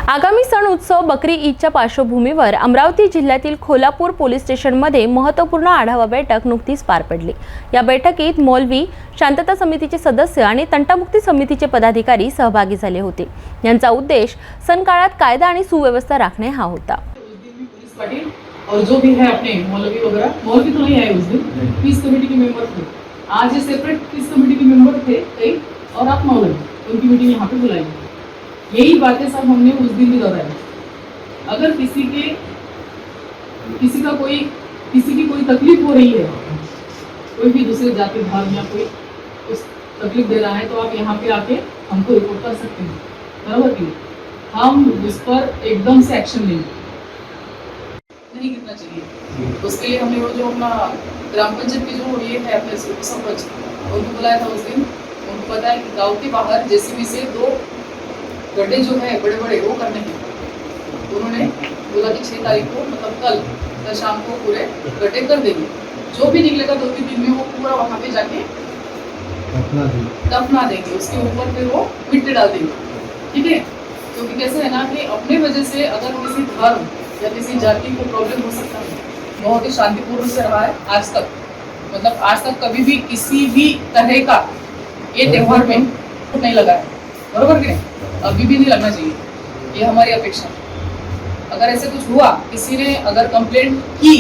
आगामी सण उत्सव बकरी ईदच्या पार्श्वभूमीवर अमरावती जिल्ह्यातील खोलापूर पोलीस स्टेशनमध्ये महत्त्वपूर्ण आढावा बैठक नुकतीच पार पडली। या बैठकीत मौलवी, शांतता समितीचे सदस्य आणि तंटामुक्ती समितीचे पदाधिकारी सहभागी झाले होते। यांचा उद्देश सण काळात कायदा आणि सुव्यवस्था राखणे हा होता। और जो भी है अपने मौलवी वगैरह, मौलवी तो नहीं आए उस दिन, पीस कमेटी के मेंबर थे। आज ये सेपरेट पीस कमेटी के मेंबर थे कई, और आप मौलवी, उनकी मीटिंग यहाँ पे बुलाई। यही बातें सब हमने उस दिन भी दोहराई। अगर किसी की कोई तकलीफ हो रही है, कोई भी दूसरे जाति धर्म या कोई उस तकलीफ दे रहा है, तो आप यहाँ पे आके हमको रिपोर्ट कर सकते हैं, बराबर की हम उस पर एकदम से एक्शन लेंगे, नहीं गिरना चाहिए। उसके लिए हमने वो जो अपना ग्राम पंचायत की जो ये है अपने सरपंच, उनको बुलाया था उस दिन। उनको पता है कि गाँव के बाहर जेसीबी से 2 गड्ढे जो है बड़े बड़े वो करने हैं। उन्होंने बोला कि 6 तारीख को मतलब कल शाम को पूरे गड्ढे कर देंगे। जो भी निकलेगा 2-3 दिन में वो पूरा वहाँ पे जाके दफना देंगे, उसके ऊपर फिर वो मिट्टी डाल देंगे, ठीक है। क्योंकि कैसे है ना कि अपने वजह से अगर किसी धर्म या किसी जाति को प्रॉब्लम हो सकता है। बहुत ही शांतिपूर्ण से रहा है आज तक, मतलब आज तक कभी भी किसी भी तरह का ये त्योहार में नहीं लगा है, बरोबर कि नहीं? अभी भी नहीं लगना चाहिए, ये हमारी अपेक्षा। अगर ऐसे कुछ हुआ, किसी ने अगर कंप्लेंट की,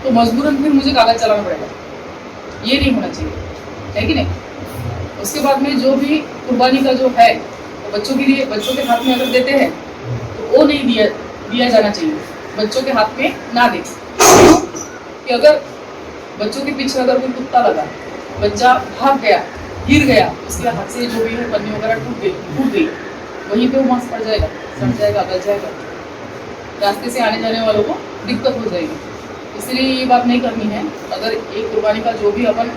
तो मजबूरन फिर मुझे कागज चलाना पड़ेगा, ये नहीं होना चाहिए, है कि नहीं। उसके बाद में जो भी कुर्बानी का जो है तो बच्चों के लिए, बच्चों के हाथ में अगर देते हैं तो वो नहीं दिया जाना चाहिए, बच्चों के हाथ में ना दे। कि अगर बच्चों के पीछे अगर कोई कुत्ता लगा, बच्चा भाग गया, गिर गया, उसके हाथ से जो भी है पन्नी वगैरह टूट गई, वहीं पे वो मांस पड़ जाएगा, सड़ जाएगा, गल जाएगा, रास्ते से आने जाने वालों को दिक्कत हो जाएगी। इसलिए ये बात नहीं करनी है। अगर एक कुर्बानी का जो भी अपन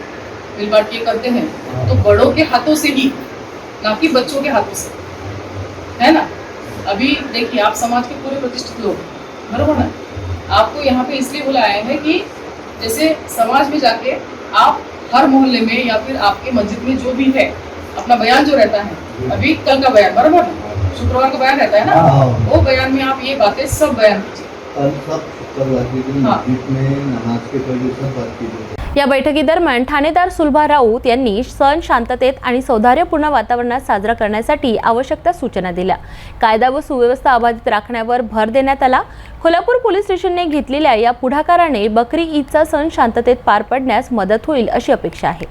मिल बांट के करते हैं तो बड़ों के हाथों से ही, ना कि बच्चों के हाथों से, है ना। अभी देखिए, आप समाज के पूरे प्रतिष्ठित लोग, बरोबर ना। आपको यहाँ पे इसलिए बुलाया है कि जैसे समाज में जाके आप हर मोहल्ले में या फिर आपके मस्जिद में जो भी है अपना बयान जो रहता है, अभी कल का बयान, बराबर ना, शुक्रवार का बयान रहता है ना, वो बयान में आप ये बातें सब बयान कीजिए। या बैठकीदरम्यान ठाणेदार सुलभा राऊत यांनी सण शांततेत आणि सौहार्दपूर्ण वातावरणात साजरा करण्यासाठी आवश्यक त्या सूचना दिल्या। कायदा व सुव्यवस्था अबाधित राखण्यावर भर देण्यात आला। खोलापूर पोलीस स्टेशनने घेतलेल्या या पुढाकाराने बकरी ईदचा सण शांततेत पार पडण्यास मदत होईल अशी अपेक्षा आहे।